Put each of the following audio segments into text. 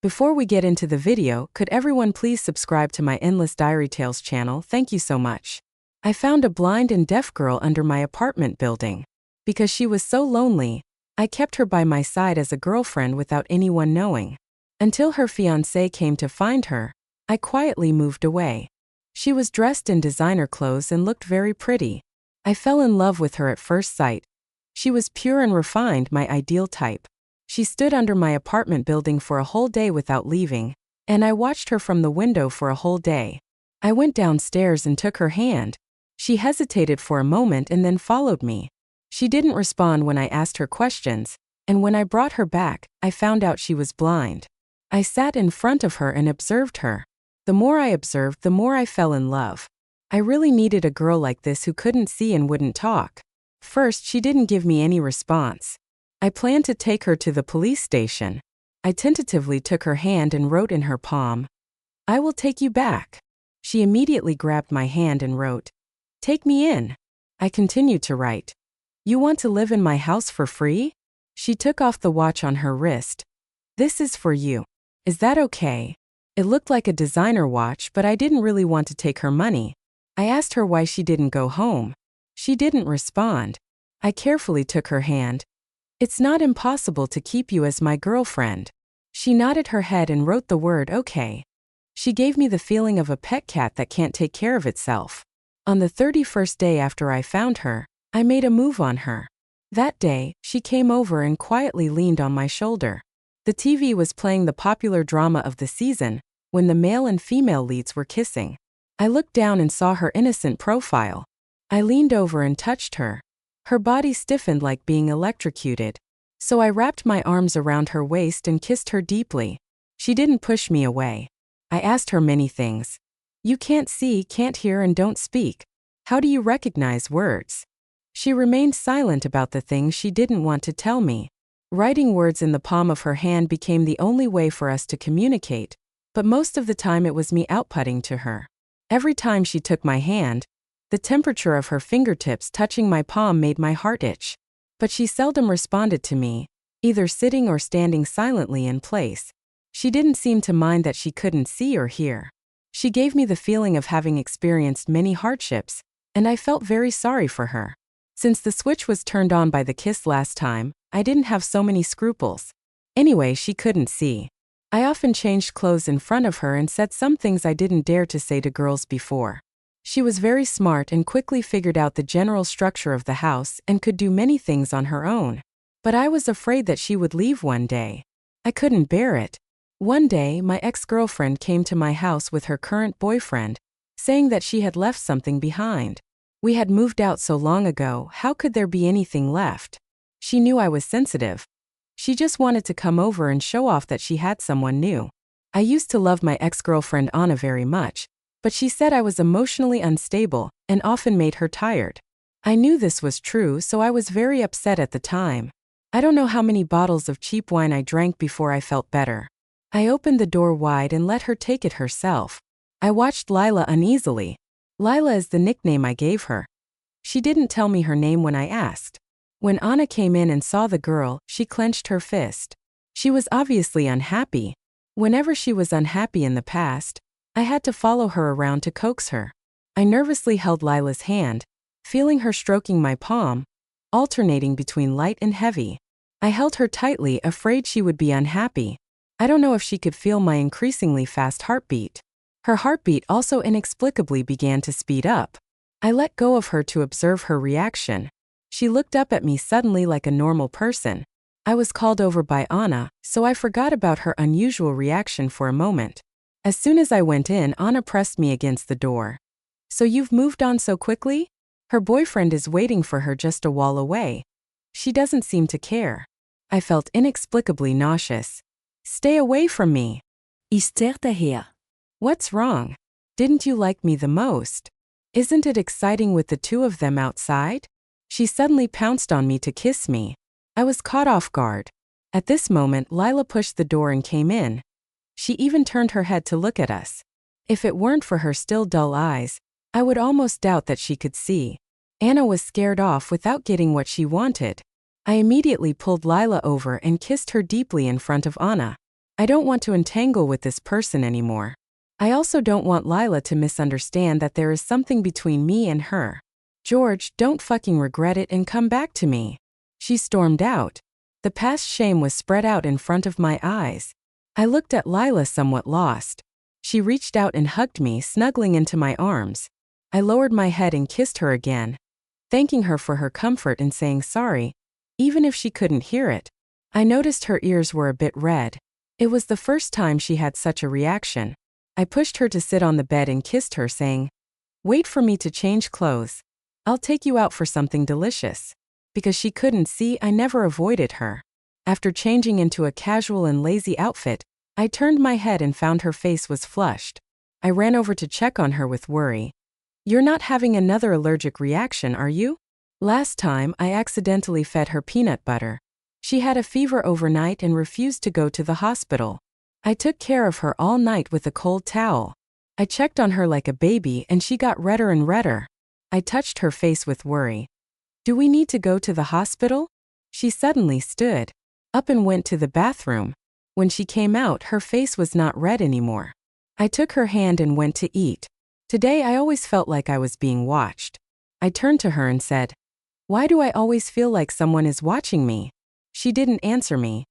Before we get into the video, could everyone please subscribe to my Endless Diary Tales channel? Thank you so much. I found a blind and deaf girl under my apartment building. Because she was so lonely, I kept her by my side as a girlfriend without anyone knowing. Until her fiancé came to find her, I quietly moved away. She was dressed in designer clothes and looked very pretty. I fell in love with her at first sight. She was pure and refined, my ideal type. She stood under my apartment building for a whole day without leaving, and I watched her from the window for a whole day. I went downstairs and took her hand. She hesitated for a moment and then followed me. She didn't respond when I asked her questions, and when I brought her back, I found out she was blind. I sat in front of her and observed her. The more I observed, the more I fell in love. I really needed a girl like this who couldn't see and wouldn't talk. First, she didn't give me any response. I planned to take her to the police station. I tentatively took her hand and wrote in her palm, "I will take you back." She immediately grabbed my hand and wrote, "Take me in." I continued to write, "You want to live in my house for free?" She took off the watch on her wrist. "This is for you. Is that okay?" It looked like a designer watch, but I didn't really want to take her money. I asked her why she didn't go home. She didn't respond. I carefully took her hand. "It's not impossible to keep you as my girlfriend." She nodded her head and wrote the word okay. She gave me the feeling of a pet cat that can't take care of itself. On the 31st day after I found her, I made a move on her. That day, she came over and quietly leaned on my shoulder. The TV was playing the popular drama of the season, when the male and female leads were kissing. I looked down and saw her innocent profile. I leaned over and touched her. Her body stiffened like being electrocuted. So I wrapped my arms around her waist and kissed her deeply. She didn't push me away. I asked her many things. "You can't see, can't hear, and don't speak. How do you recognize words?" She remained silent about the things she didn't want to tell me. Writing words in the palm of her hand became the only way for us to communicate, but most of the time it was me outputting to her. Every time she took my hand, the temperature of her fingertips touching my palm made my heart itch. But she seldom responded to me, either sitting or standing silently in place. She didn't seem to mind that she couldn't see or hear. She gave me the feeling of having experienced many hardships, and I felt very sorry for her. Since the switch was turned on by the kiss last time, I didn't have so many scruples. Anyway, she couldn't see. I often changed clothes in front of her and said some things I didn't dare to say to girls before. She was very smart and quickly figured out the general structure of the house and could do many things on her own. But I was afraid that she would leave one day. I couldn't bear it. One day, my ex-girlfriend came to my house with her current boyfriend, saying that she had left something behind. We had moved out so long ago, how could there be anything left? She knew I was sensitive. She just wanted to come over and show off that she had someone new. I used to love my ex-girlfriend Anna very much, but she said I was emotionally unstable and often made her tired. I knew this was true, so I was very upset at the time. I don't know how many bottles of cheap wine I drank before I felt better. I opened the door wide and let her take it herself. I watched Lila uneasily. Lila is the nickname I gave her. She didn't tell me her name when I asked. When Anna came in and saw the girl, she clenched her fist. She was obviously unhappy. Whenever she was unhappy in the past, I had to follow her around to coax her. I nervously held Lila's hand, feeling her stroking my palm, alternating between light and heavy. I held her tightly, afraid she would be unhappy. I don't know if she could feel my increasingly fast heartbeat. Her heartbeat also inexplicably began to speed up. I let go of her to observe her reaction. She looked up at me suddenly like a normal person. I was called over by Anna, so I forgot about her unusual reaction for a moment. As soon as I went in, Anna pressed me against the door. "So you've moved on so quickly? Her boyfriend is waiting for her just a wall away. She doesn't seem to care." I felt inexplicably nauseous. "Stay away from me." Esther daher. What's wrong? Didn't you like me the most? Isn't it exciting with the two of them outside? She suddenly pounced on me to kiss me. I was caught off guard. At this moment, Lila pushed the door and came in. She even turned her head to look at us. If it weren't for her still dull eyes, I would almost doubt that she could see. Anna was scared off without getting what she wanted. I immediately pulled Lila over and kissed her deeply in front of Anna. I don't want to entangle with this person anymore. I also don't want Lila to misunderstand that there is something between me and her. George, don't fucking regret it and come back to me. She stormed out. The past shame was spread out in front of my eyes. I looked at Lila somewhat lost. She reached out and hugged me, snuggling into my arms. I lowered my head and kissed her again, thanking her for her comfort and saying sorry, even if she couldn't hear it. I noticed her ears were a bit red. It was the first time she had such a reaction. I pushed her to sit on the bed and kissed her, saying, "Wait for me to change clothes. I'll take you out for something delicious." Because she couldn't see, I never avoided her. After changing into a casual and lazy outfit, I turned my head and found her face was flushed. I ran over to check on her with worry. "You're not having another allergic reaction, are you? Last time, I accidentally fed her peanut butter. She had a fever overnight and refused to go to the hospital. I took care of her all night with a cold towel. I checked on her like a baby and she got redder and redder." I touched her face with worry. "Do we need to go to the hospital?" She suddenly stood up and went to the bathroom. When she came out, her face was not red anymore. I took her hand and went to eat. Today I always felt like I was being watched. I turned to her and said, "Why do I always feel like someone is watching me?" She didn't answer me.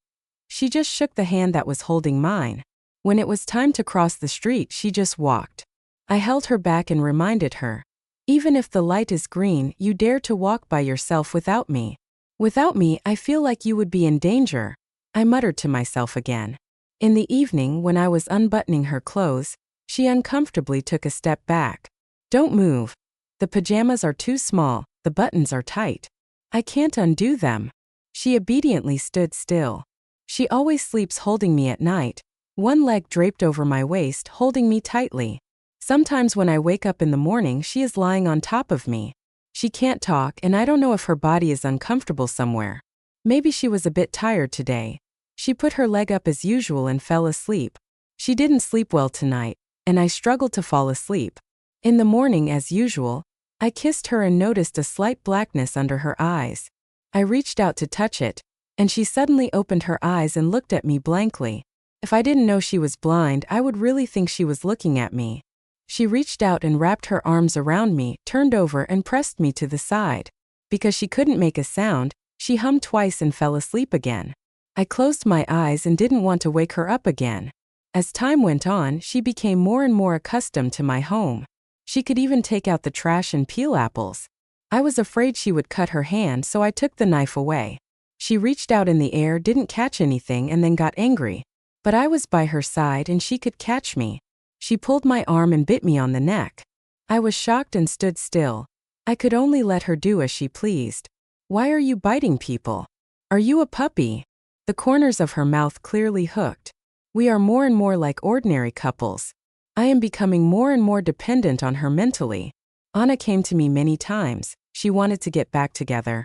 She just shook the hand that was holding mine. When it was time to cross the street, she just walked. I held her back and reminded her, "Even if the light is green, you dare to walk by yourself without me. Without me, I feel like you would be in danger," I muttered to myself again. In the evening, when I was unbuttoning her clothes, she uncomfortably took a step back. "Don't move. The pajamas are too small, the buttons are tight. I can't undo them." She obediently stood still. She always sleeps holding me at night, one leg draped over my waist, holding me tightly. Sometimes when I wake up in the morning, she is lying on top of me. She can't talk, and I don't know if her body is uncomfortable somewhere. Maybe she was a bit tired today. She put her leg up as usual and fell asleep. She didn't sleep well tonight, and I struggled to fall asleep. In the morning, as usual, I kissed her and noticed a slight blackness under her eyes. I reached out to touch it, and she suddenly opened her eyes and looked at me blankly. If I didn't know she was blind, I would really think she was looking at me. She reached out and wrapped her arms around me, turned over and pressed me to the side. Because she couldn't make a sound, she hummed twice and fell asleep again. I closed my eyes and didn't want to wake her up again. As time went on, she became more and more accustomed to my home. She could even take out the trash and peel apples. I was afraid she would cut her hand, so I took the knife away. She reached out in the air, didn't catch anything, and then got angry. But I was by her side and she could catch me. She pulled my arm and bit me on the neck. I was shocked and stood still. I could only let her do as she pleased. "Why are you biting people? Are you a puppy?" The corners of her mouth clearly hooked. "We are more and more like ordinary couples. I am becoming more and more dependent on her mentally. Anna came to me many times. She wanted to get back together."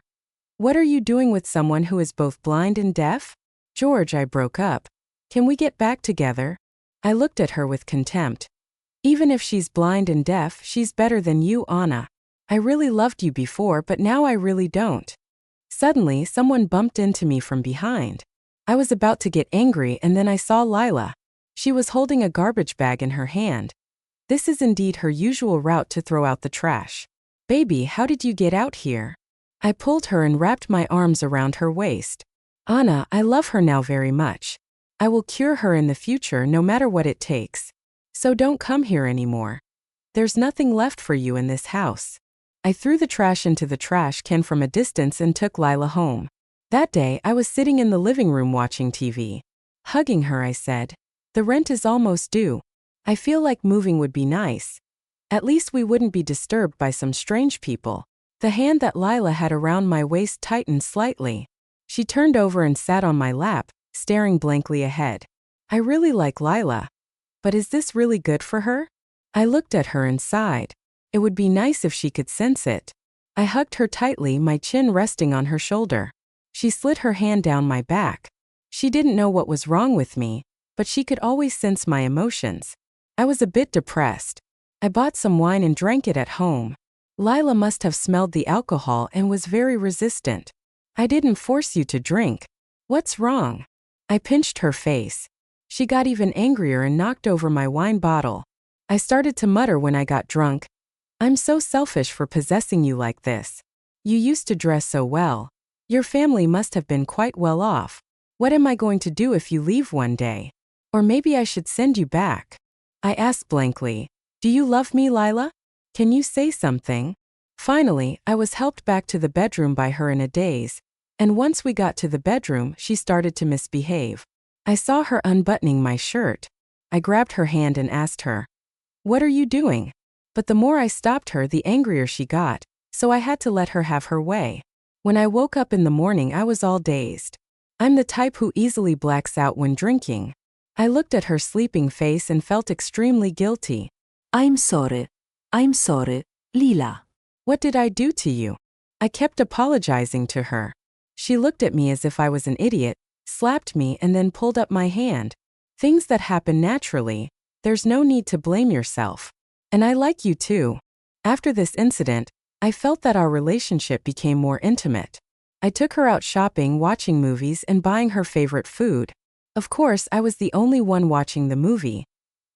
"What are you doing with someone who is both blind and deaf?" "George, I broke up. Can we get back together?" I looked at her with contempt. "Even if she's blind and deaf, she's better than you, Anna. I really loved you before, but now I really don't." Suddenly, someone bumped into me from behind. I was about to get angry and then I saw Lila. She was holding a garbage bag in her hand. This is indeed her usual route to throw out the trash. "Baby, how did you get out here?" I pulled her and wrapped my arms around her waist. "Anna, I love her now very much. I will cure her in the future no matter what it takes. So don't come here anymore. There's nothing left for you in this house." I threw the trash into the trash can from a distance and took Lila home. That day, I was sitting in the living room watching TV. Hugging her, I said, "The rent is almost due. I feel like moving would be nice. At least we wouldn't be disturbed by some strange people." The hand that Lila had around my waist tightened slightly. She turned over and sat on my lap, staring blankly ahead. I really like Lila. But is this really good for her? I looked at her and sighed. It would be nice if she could sense it. I hugged her tightly, my chin resting on her shoulder. She slid her hand down my back. She didn't know what was wrong with me, but she could always sense my emotions. I was a bit depressed. I bought some wine and drank it at home. Lila must have smelled the alcohol and was very resistant. "I didn't force you to drink. What's wrong?" I pinched her face. She got even angrier and knocked over my wine bottle. I started to mutter when I got drunk, "I'm so selfish for possessing you like this. You used to dress so well. Your family must have been quite well off. What am I going to do if you leave one day? Or maybe I should send you back." I asked blankly, "Do you love me, Lila? Can you say something?" Finally, I was helped back to the bedroom by her in a daze, and once we got to the bedroom, she started to misbehave. I saw her unbuttoning my shirt. I grabbed her hand and asked her, "What are you doing?" But the more I stopped her, the angrier she got, so I had to let her have her way. When I woke up in the morning, I was all dazed. I'm the type who easily blacks out when drinking. I looked at her sleeping face and felt extremely guilty. I'm sorry. I'm sorry, Lila. "What did I do to you?" I kept apologizing to her. She looked at me as if I was an idiot, slapped me, and then pulled up my hand. "Things that happen naturally. There's no need to blame yourself. And I like you too." After this incident, I felt that our relationship became more intimate. I took her out shopping, watching movies, and buying her favorite food. Of course, I was the only one watching the movie.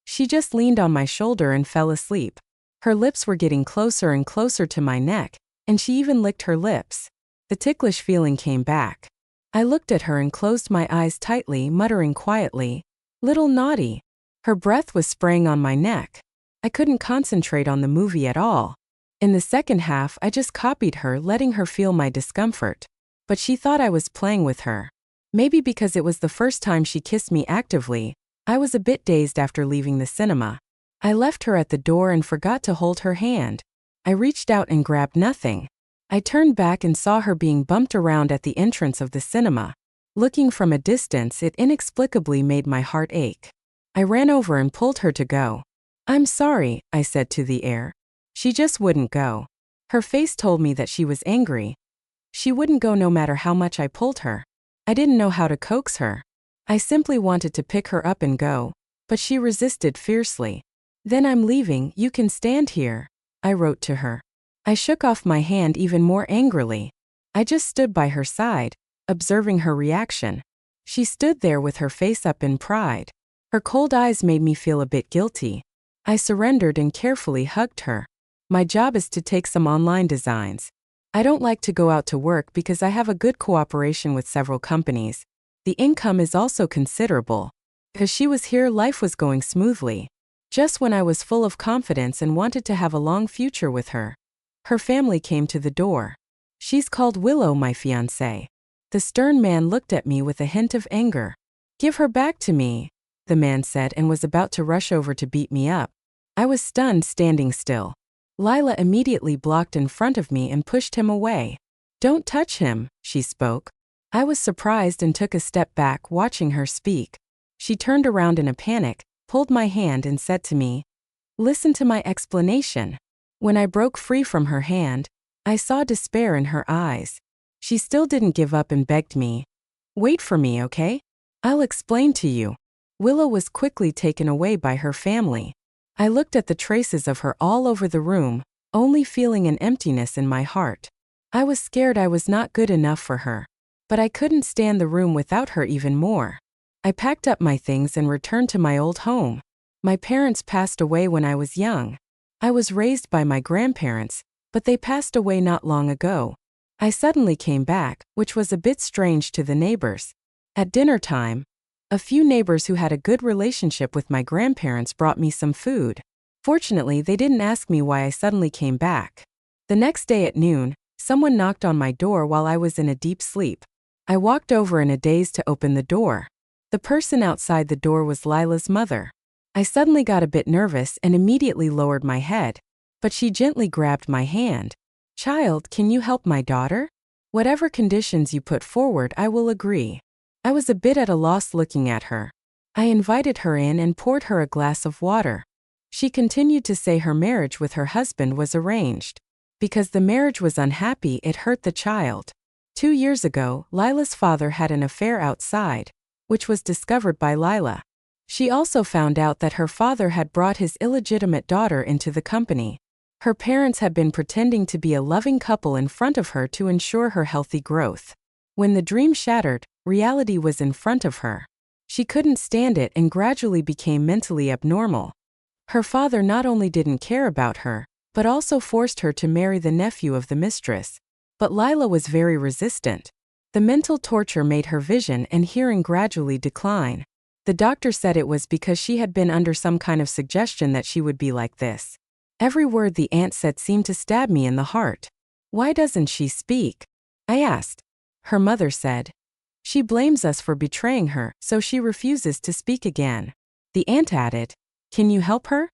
She just leaned on my shoulder and fell asleep. Her lips were getting closer and closer to my neck, and she even licked her lips. The ticklish feeling came back. I looked at her and closed my eyes tightly, muttering quietly, "Little naughty." Her breath was spraying on my neck. I couldn't concentrate on the movie at all. In the second half, I just copied her, letting her feel my discomfort. But she thought I was playing with her. Maybe because it was the first time she kissed me actively, I was a bit dazed after leaving the cinema. I left her at the door and forgot to hold her hand. I reached out and grabbed nothing. I turned back and saw her being bumped around at the entrance of the cinema. Looking from a distance, it inexplicably made my heart ache. I ran over and pulled her to go. "I'm sorry," I said to the air. She just wouldn't go. Her face told me that she was angry. She wouldn't go no matter how much I pulled her. I didn't know how to coax her. I simply wanted to pick her up and go, but she resisted fiercely. "Then I'm leaving, you can stand here," I wrote to her. I shook off my hand even more angrily. I just stood by her side, observing her reaction. She stood there with her face up in pride. Her cold eyes made me feel a bit guilty. I surrendered and carefully hugged her. "My job is to take some online designs. I don't like to go out to work because I have a good cooperation with several companies. The income is also considerable. Because she was here, life was going smoothly. Just when I was full of confidence and wanted to have a long future with her. Her family came to the door. "She's called Willow, my fiancée." The stern man looked at me with a hint of anger. "Give her back to me," the man said, and was about to rush over to beat me up. I was stunned, standing still. Lila immediately blocked in front of me and pushed him away. "Don't touch him," she spoke. I was surprised and took a step back, watching her speak. She turned around in a panic, pulled my hand, and said to me, "Listen to my explanation." When I broke free from her hand, I saw despair in her eyes. She still didn't give up and begged me, "Wait for me, okay? I'll explain to you." Willow was quickly taken away by her family. I looked at the traces of her all over the room, only feeling an emptiness in my heart. I was scared I was not good enough for her. But I couldn't stand the room without her even more. I packed up my things and returned to my old home. My parents passed away when I was young. I was raised by my grandparents, but they passed away not long ago. I suddenly came back, which was a bit strange to the neighbors. At dinner time, a few neighbors who had a good relationship with my grandparents brought me some food. Fortunately, they didn't ask me why I suddenly came back. The next day at noon, someone knocked on my door while I was in a deep sleep. I walked over in a daze to open the door. The person outside the door was Lila's mother. I suddenly got a bit nervous and immediately lowered my head, but she gently grabbed my hand. "Child, can you help my daughter? Whatever conditions you put forward, I will agree." I was a bit at a loss looking at her. I invited her in and poured her a glass of water. She continued to say her marriage with her husband was arranged. Because the marriage was unhappy, it hurt the child. 2 years ago, Lila's father had an affair outside, which was discovered by Lila. She also found out that her father had brought his illegitimate daughter into the company. Her parents had been pretending to be a loving couple in front of her to ensure her healthy growth. When the dream shattered, reality was in front of her. She couldn't stand it and gradually became mentally abnormal. Her father not only didn't care about her, but also forced her to marry the nephew of the mistress. But Lila was very resistant. The mental torture made her vision and hearing gradually decline. The doctor said it was because she had been under some kind of suggestion that she would be like this. Every word the aunt said seemed to stab me in the heart. Why doesn't she speak? I asked. Her mother said. She blames us for betraying her, so she refuses to speak again. The aunt added. Can you help her?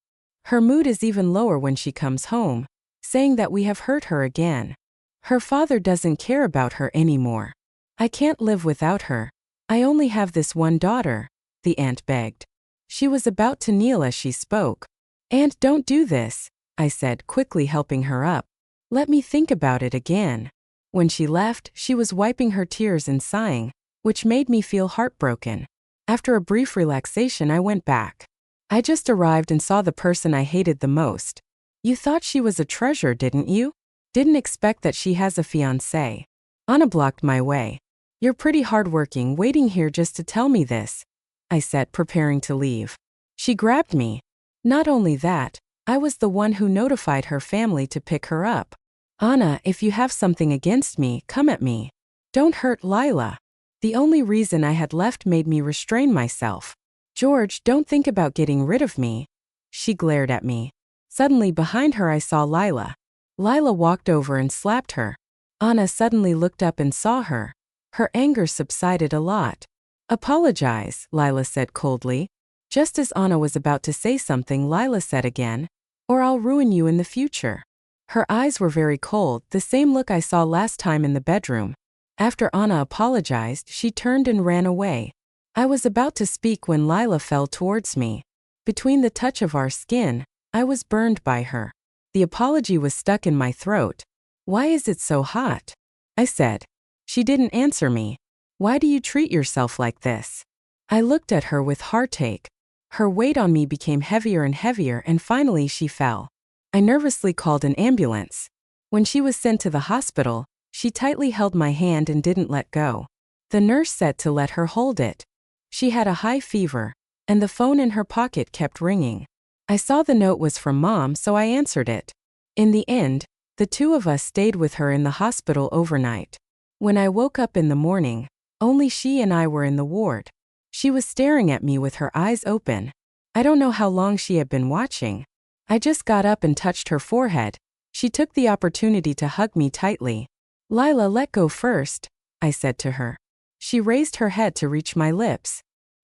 Her mood is even lower when she comes home, saying that we have hurt her again. Her father doesn't care about her anymore. I can't live without her. I only have this one daughter, the aunt begged. She was about to kneel as she spoke. Aunt, don't do this, I said, quickly helping her up. Let me think about it again. When she left, she was wiping her tears and sighing, which made me feel heartbroken. After a brief relaxation, I went back. I just arrived and saw the person I hated the most. You thought she was a treasure, didn't you? Didn't expect that she has a fiancé. Anna blocked my way. You're pretty hardworking waiting here just to tell me this, I said, preparing to leave. She grabbed me. Not only that, I was the one who notified her family to pick her up. Anna, if you have something against me, come at me. Don't hurt Lila. The only reason I had left made me restrain myself. George, don't think about getting rid of me. She glared at me. Suddenly behind her I saw Lila. Lila walked over and slapped her. Anna suddenly looked up and saw her. Her anger subsided a lot. Apologize, Lila said coldly. Just as Anna was about to say something, Lila said again, or I'll ruin you in the future. Her eyes were very cold, the same look I saw last time in the bedroom. After Anna apologized, she turned and ran away. I was about to speak when Lila fell towards me. Between the touch of our skin, I was burned by her. The apology was stuck in my throat. Why is it so hot? I said. She didn't answer me. Why do you treat yourself like this? I looked at her with heartache. Her weight on me became heavier and heavier and finally she fell. I nervously called an ambulance. When she was sent to the hospital, she tightly held my hand and didn't let go. The nurse said to let her hold it. She had a high fever, and the phone in her pocket kept ringing. I saw the note was from Mom, so I answered it. In the end, the two of us stayed with her in the hospital overnight. When I woke up in the morning, only she and I were in the ward. She was staring at me with her eyes open. I don't know how long she had been watching. I just got up and touched her forehead. She took the opportunity to hug me tightly. Lila, let go first, I said to her. She raised her head to reach my lips.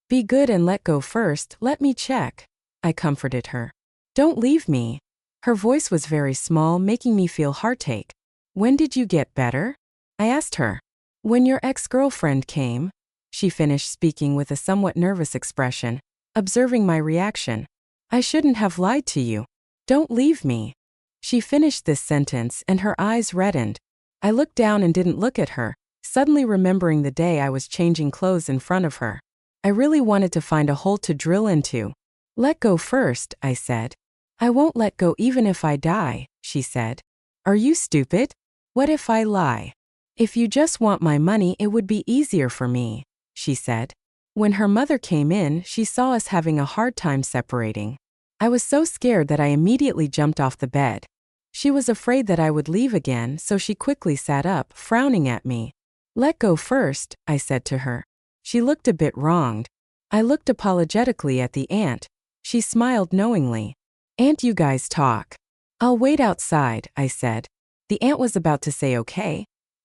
Be good and let go first, let me check, I comforted her. Don't leave me. Her voice was very small, making me feel heartache. When did you get better? I asked her. When your ex-girlfriend came, she finished speaking with a somewhat nervous expression, observing my reaction. I shouldn't have lied to you. Don't leave me. She finished this sentence and her eyes reddened. I looked down and didn't look at her, suddenly remembering the day I was changing clothes in front of her. I really wanted to find a hole to drill into. Let go first, I said. I won't let go even if I die, she said. Are you stupid? What if I lie? If you just want my money, it would be easier for me, she said. When her mother came in, she saw us having a hard time separating. I was so scared that I immediately jumped off the bed. She was afraid that I would leave again, so she quickly sat up, frowning at me. Let go first, I said to her. She looked a bit wronged. I looked apologetically at the aunt. She smiled knowingly. Aunt, you guys talk. I'll wait outside, I said. The aunt was about to say okay,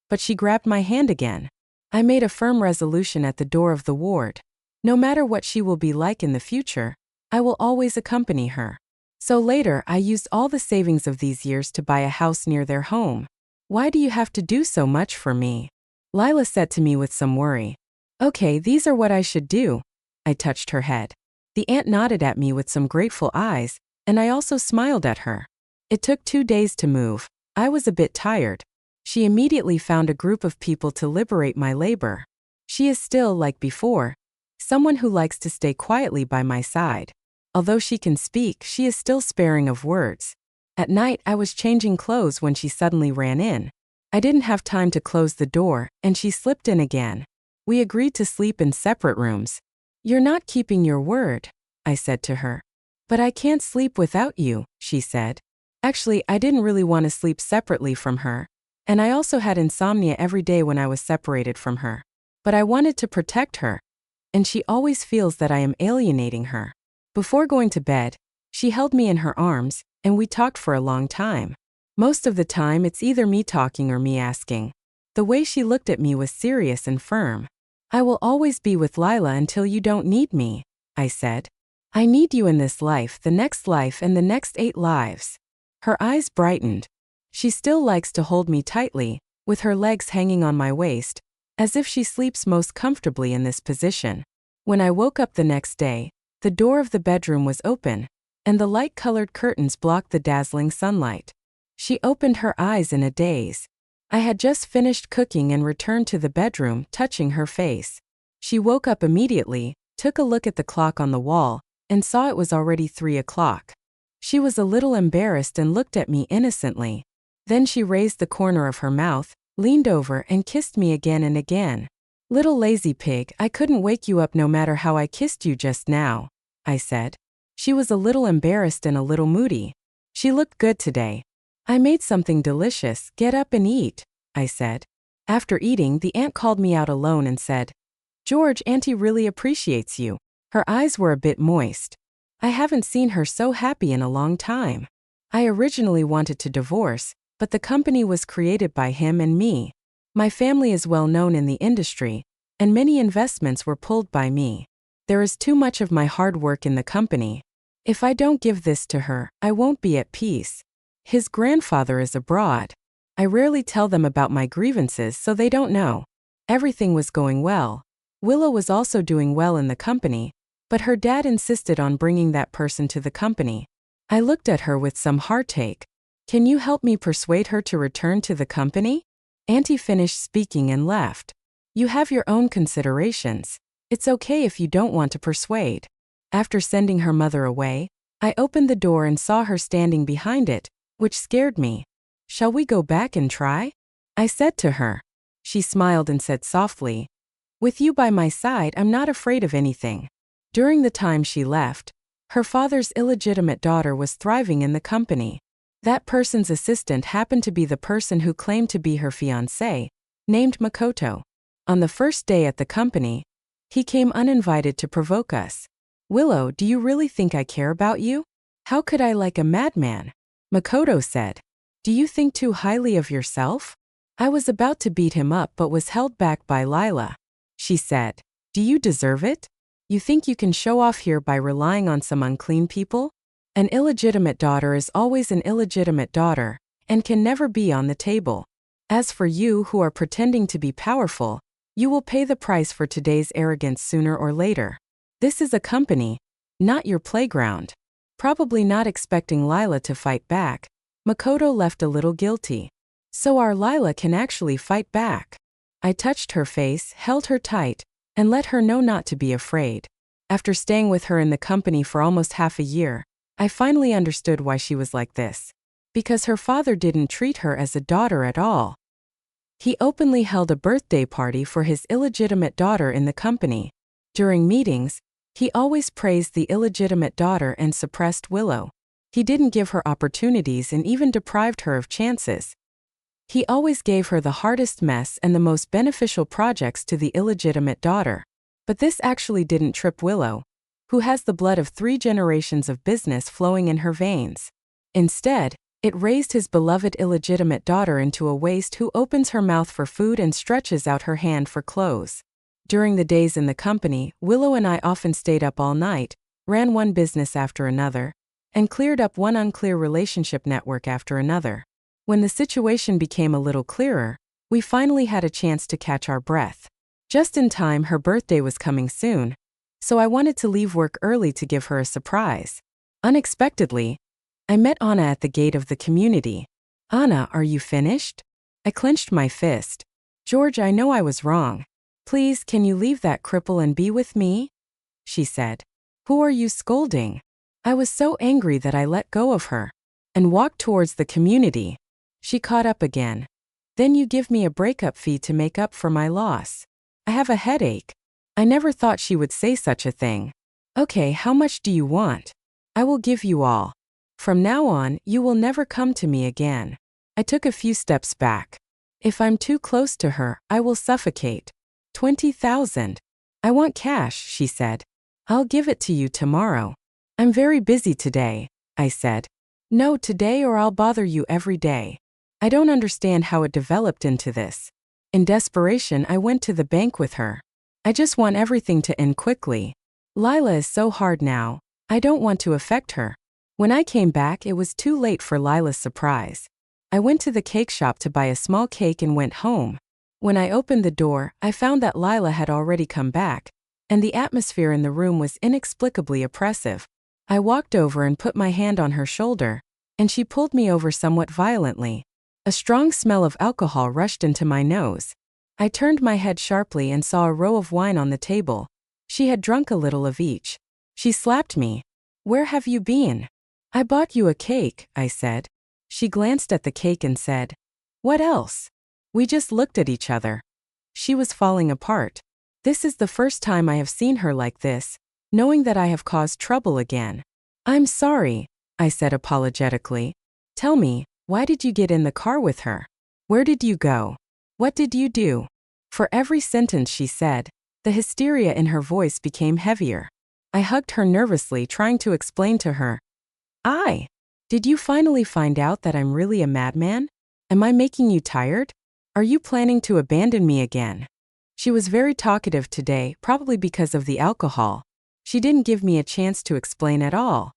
but she grabbed my hand again. I made a firm resolution at the door of the ward. No matter what she will be like in the future, I will always accompany her. So later, I used all the savings of these years to buy a house near their home. Why do you have to do so much for me? Lila said to me with some worry. Okay, these are what I should do. I touched her head. The aunt nodded at me with some grateful eyes, and I also smiled at her. It took 2 days to move. I was a bit tired. She immediately found a group of people to liberate my labor. She is still, like before, someone who likes to stay quietly by my side. Although she can speak, she is still sparing of words. At night, I was changing clothes when she suddenly ran in. I didn't have time to close the door, and she slipped in again. We agreed to sleep in separate rooms. "You're not keeping your word," I said to her. "But I can't sleep without you," she said. Actually, I didn't really want to sleep separately from her, and I also had insomnia every day when I was separated from her. But I wanted to protect her, and she always feels that I am alienating her. Before going to bed, she held me in her arms, and we talked for a long time. Most of the time, it's either me talking or me asking. The way she looked at me was serious and firm. "I will always be with Lila until you don't need me," I said. "I need you in this life, the next life, and the next 8 lives." Her eyes brightened. She still likes to hold me tightly, with her legs hanging on my waist, as if she sleeps most comfortably in this position. When I woke up the next day, the door of the bedroom was open, and the light-colored curtains blocked the dazzling sunlight. She opened her eyes in a daze. I had just finished cooking and returned to the bedroom, touching her face. She woke up immediately, took a look at the clock on the wall, and saw it was already 3 o'clock. She was a little embarrassed and looked at me innocently. Then she raised the corner of her mouth, leaned over, and kissed me again and again. "Little lazy pig, I couldn't wake you up no matter how I kissed you just now," I said. She was a little embarrassed and a little moody. She looked good today. "I made something delicious, get up and eat," I said. After eating, the aunt called me out alone and said, "George, Auntie really appreciates you." Her eyes were a bit moist. I haven't seen her so happy in a long time. I originally wanted to divorce, but the company was created by him and me. My family is well known in the industry, and many investments were pulled by me. There is too much of my hard work in the company. If I don't give this to her, I won't be at peace. His grandfather is abroad. I rarely tell them about my grievances, so they don't know. Everything was going well. Willow was also doing well in the company, but her dad insisted on bringing that person to the company. I looked at her with some heartache. "Can you help me persuade her to return to the company?" Auntie finished speaking and left. "You have your own considerations. It's okay if you don't want to persuade." After sending her mother away, I opened the door and saw her standing behind it, which scared me. "Shall we go back and try?" I said to her. She smiled and said softly, "With you by my side, I'm not afraid of anything." During the time she left, her father's illegitimate daughter was thriving in the company. That person's assistant happened to be the person who claimed to be her fiancé, named Makoto. On the first day at the company, he came uninvited to provoke us. "Willow, do you really think I care about you? How could I like a madman?" Makoto said. "Do you think too highly of yourself?" I was about to beat him up but was held back by Lila. She said, "Do you deserve it? You think you can show off here by relying on some unclean people? An illegitimate daughter is always an illegitimate daughter, and can never be on the table. As for you who are pretending to be powerful, you will pay the price for today's arrogance sooner or later. This is a company, not your playground." Probably not expecting Lila to fight back, Makoto left a little guilty. "So our Lila can actually fight back." I touched her face, held her tight, and let her know not to be afraid. After staying with her in the company for almost half a year, I finally understood why she was like this. Because her father didn't treat her as a daughter at all. He openly held a birthday party for his illegitimate daughter in the company. During meetings, he always praised the illegitimate daughter and suppressed Willow. He didn't give her opportunities and even deprived her of chances. He always gave her the hardest mess and the most beneficial projects to the illegitimate daughter. But this actually didn't trip Willow, who has the blood of 3 generations of business flowing in her veins. Instead, it raised his beloved illegitimate daughter into a waste who opens her mouth for food and stretches out her hand for clothes. During the days in the company, Willow and I often stayed up all night, ran one business after another, and cleared up one unclear relationship network after another. When the situation became a little clearer, we finally had a chance to catch our breath. Just in time, her birthday was coming soon, so I wanted to leave work early to give her a surprise. Unexpectedly, I met Anna at the gate of the community. "Anna, are you finished?" I clenched my fist. "George, I know I was wrong. Please, can you leave that cripple and be with me?" She said. "Who are you scolding?" I was so angry that I let go of her and walked towards the community. She caught up again. "Then you give me a breakup fee to make up for my loss. I have a headache." I never thought she would say such a thing. Okay, how much do you want? I will give you all. From now on, you will never come to me again. I took a few steps back. If I'm too close to her, I will suffocate. 20,000. I want cash, she said. I'll give it to you tomorrow. I'm very busy today, I said. No, today or I'll bother you every day. I don't understand how it developed into this. In desperation, I went to the bank with her. I just want everything to end quickly. Lila is so hard now. I don't want to affect her. When I came back, it was too late for Lila's surprise. I went to the cake shop to buy a small cake and went home. When I opened the door, I found that Lila had already come back, and the atmosphere in the room was inexplicably oppressive. I walked over and put my hand on her shoulder, and she pulled me over somewhat violently. A strong smell of alcohol rushed into my nose. I turned my head sharply and saw a row of wine on the table. She had drunk a little of each. She slapped me. Where have you been? I bought you a cake, I said. She glanced at the cake and said, what else? We just looked at each other. She was falling apart. This is the first time I have seen her like this, knowing that I have caused trouble again. I'm sorry, I said apologetically. Tell me, why did you get in the car with her? Where did you go? What did you do? For every sentence she said, the hysteria in her voice became heavier. I hugged her nervously, trying to explain to her. Did you finally find out that I'm really a madman? Am I making you tired? Are you planning to abandon me again? She was very talkative today, probably because of the alcohol. She didn't give me a chance to explain at all.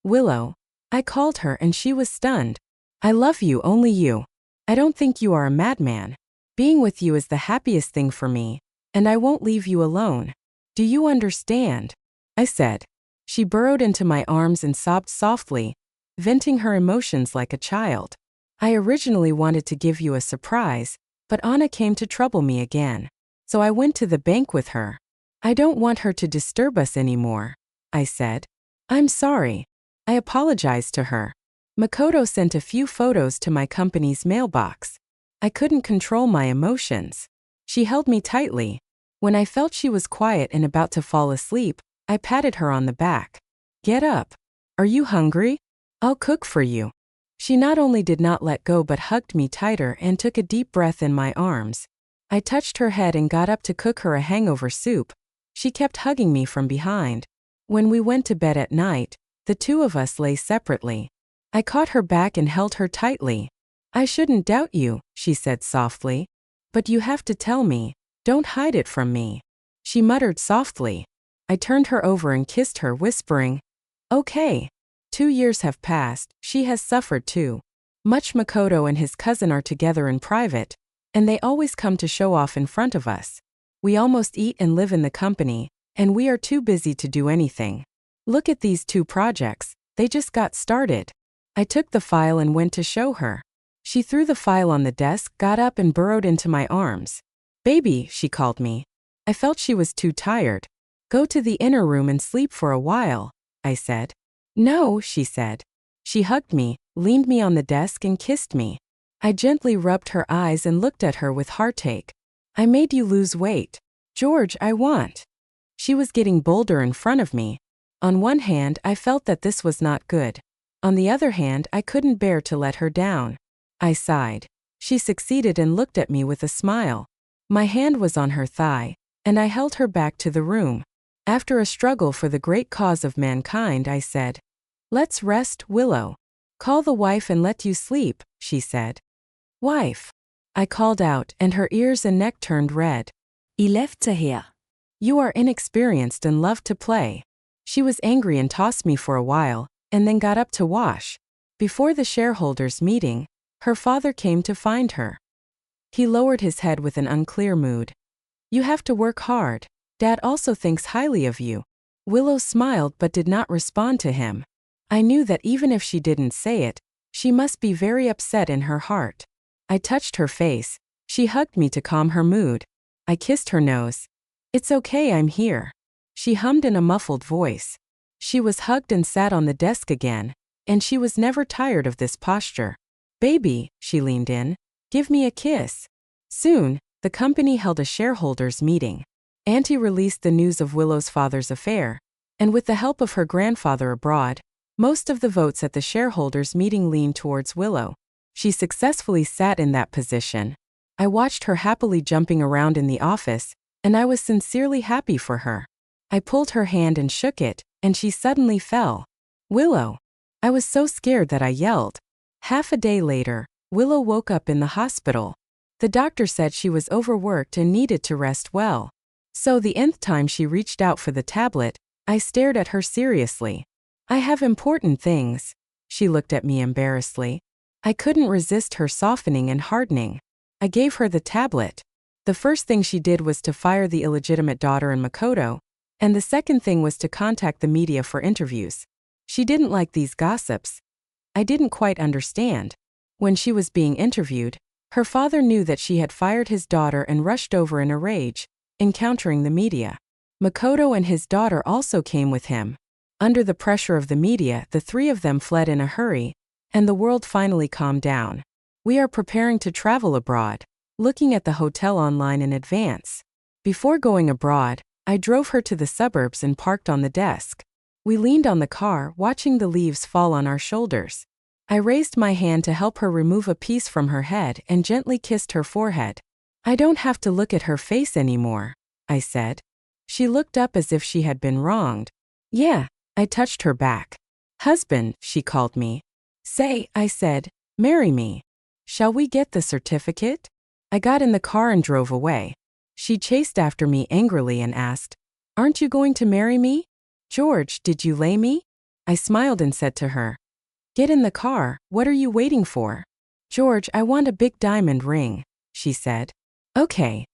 Willow. I called her and she was stunned. I love you, only you. I don't think you are a madman. Being with you is the happiest thing for me, and I won't leave you alone. Do you understand? I said. She burrowed into my arms and sobbed softly, venting her emotions like a child. I originally wanted to give you a surprise, but Anna came to trouble me again. So I went to the bank with her. I don't want her to disturb us anymore, I said. I'm sorry. I apologized to her. Makoto sent a few photos to my company's mailbox. I couldn't control my emotions. She held me tightly. When I felt she was quiet and about to fall asleep, I patted her on the back. Get up. Are you hungry? I'll cook for you. She not only did not let go but hugged me tighter and took a deep breath in my arms. I touched her head and got up to cook her a hangover soup. She kept hugging me from behind. When we went to bed at night, the two of us lay separately. I caught her back and held her tightly. I shouldn't doubt you, she said softly. But you have to tell me. Don't hide it from me. She muttered softly. I turned her over and kissed her, whispering, okay. 2 years have passed, she has suffered too. Much Makoto and his cousin are together in private, and they always come to show off in front of us. We almost eat and live in the company, and we are too busy to do anything. Look at these 2 projects, they just got started. I took the file and went to show her. She threw the file on the desk, got up and burrowed into my arms. Baby, she called me. I felt she was too tired. Go to the inner room and sleep for a while, I said. No, she said. She hugged me, leaned me on the desk and kissed me. I gently rubbed her eyes and looked at her with heartache. I made you lose weight. George, I want. She was getting bolder in front of me. On one hand, I felt that this was not good. On the other hand, I couldn't bear to let her down. I sighed. She succeeded and looked at me with a smile. My hand was on her thigh, and I held her back to the room. After a struggle for the great cause of mankind, I said, let's rest, Willow. Call the wife and let you sleep, she said. Wife. I called out, and her ears and neck turned red. I left here. You are inexperienced and love to play. She was angry and tossed me for a while, and then got up to wash. Before the shareholders' meeting, her father came to find her. He lowered his head with an unclear mood. You have to work hard. Dad also thinks highly of you. Willow smiled but did not respond to him. I knew that even if she didn't say it, she must be very upset in her heart. I touched her face. She hugged me to calm her mood. I kissed her nose. It's okay, I'm here. She hummed in a muffled voice. She was hugged and sat on the desk again, and she was never tired of this posture. Baby, she leaned in. Give me a kiss. Soon, the company held a shareholders' meeting. Auntie released the news of Willow's father's affair, and with the help of her grandfather abroad, most of the votes at the shareholders' meeting leaned towards Willow. She successfully sat in that position. I watched her happily jumping around in the office, and I was sincerely happy for her. I pulled her hand and shook it, and she suddenly fell. Willow! I was so scared that I yelled. Half a day later, Willow woke up in the hospital. The doctor said she was overworked and needed to rest well. So the nth time she reached out for the tablet, I stared at her seriously. I have important things. She looked at me embarrassedly. I couldn't resist her softening and hardening. I gave her the tablet. The first thing she did was to fire the illegitimate daughter and Makoto, and the second thing was to contact the media for interviews. She didn't like these gossips. I didn't quite understand. When she was being interviewed, her father knew that she had fired his daughter and rushed over in a rage, encountering the media. Makoto and his daughter also came with him. Under the pressure of the media, the three of them fled in a hurry, and the world finally calmed down. We are preparing to travel abroad, looking at the hotel online in advance. Before going abroad, I drove her to the suburbs and parked on the desk. We leaned on the car, watching the leaves fall on our shoulders. I raised my hand to help her remove a piece from her head and gently kissed her forehead. I don't have to look at her face anymore, I said. She looked up as if she had been wronged. Yeah, I touched her back. Husband, she called me. Say, I said, marry me. Shall we get the certificate? I got in the car and drove away. She chased after me angrily and asked, Aren't you going to marry me? George, did you lay me? I smiled and said to her, Get in the car, what are you waiting for? George, I want a big diamond ring, she said. Okay.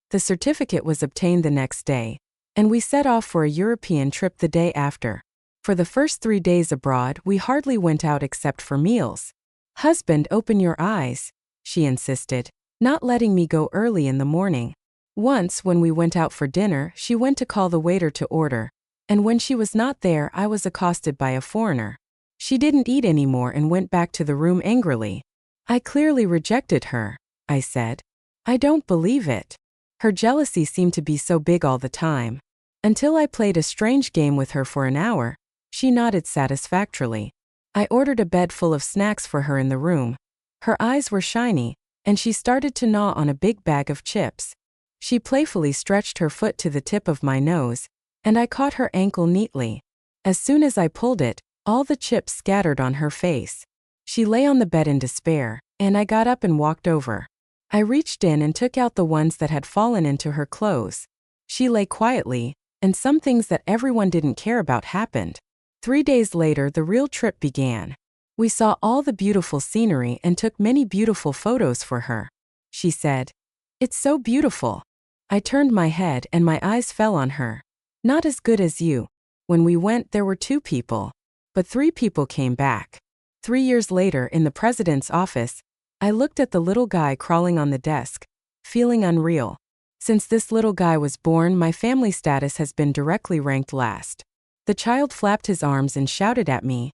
The certificate was obtained the next day, and we set off for a European trip the day after. For the first 3 days abroad, we hardly went out except for meals. Husband, open your eyes, she insisted, not letting me go early in the morning. Once, when we went out for dinner, she went to call the waiter to order, and when she was not there, I was accosted by a foreigner. She didn't eat anymore and went back to the room angrily. I clearly rejected her, I said. I don't believe it. Her jealousy seemed to be so big all the time. Until I played a strange game with her for an hour, she nodded satisfactorily. I ordered a bed full of snacks for her in the room. Her eyes were shiny, and she started to gnaw on a big bag of chips. She playfully stretched her foot to the tip of my nose, and I caught her ankle neatly. As soon as I pulled it, all the chips scattered on her face. She lay on the bed in despair, and I got up and walked over. I reached in and took out the ones that had fallen into her clothes. She lay quietly, and some things that everyone didn't care about happened. 3 days later, the real trip began. We saw all the beautiful scenery and took many beautiful photos for her. She said, It's so beautiful. I turned my head and my eyes fell on her. Not as good as you. When we went, there were 2 people. But 3 people came back. 3 years later, in the president's office, I looked at the little guy crawling on the desk, feeling unreal. Since this little guy was born, my family status has been directly ranked last. The child flapped his arms and shouted at me,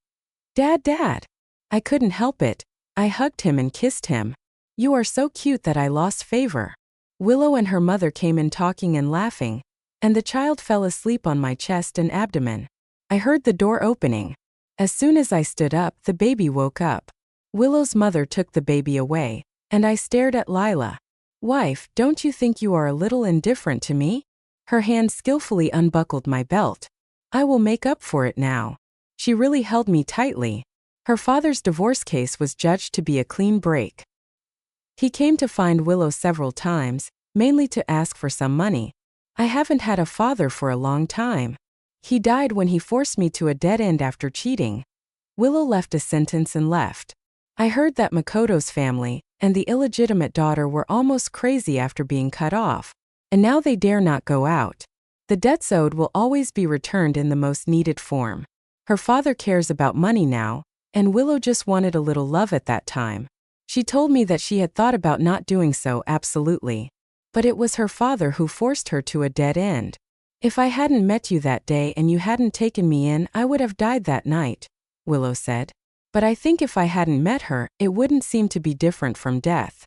Dad, Dad! I couldn't help it. I hugged him and kissed him. You are so cute that I lost favor. Willow and her mother came in talking and laughing, and the child fell asleep on my chest and abdomen. I heard the door opening. As soon as I stood up, the baby woke up. Willow's mother took the baby away, and I stared at Lila. Wife, don't you think you are a little indifferent to me? Her hand skillfully unbuckled my belt. I will make up for it now. She really held me tightly. Her father's divorce case was judged to be a clean break. He came to find Willow several times, mainly to ask for some money. I haven't had a father for a long time. He died when he forced me to a dead end after cheating. Willow left a sentence and left. I heard that Makoto's family and the illegitimate daughter were almost crazy after being cut off, and now they dare not go out. The debts owed will always be returned in the most needed form. Her father cares about money now, and Willow just wanted a little love at that time. She told me that she had thought about not doing so, absolutely. But it was her father who forced her to a dead end. If I hadn't met you that day and you hadn't taken me in, I would have died that night, Willow said. But I think if I hadn't met her, it wouldn't seem to be different from death.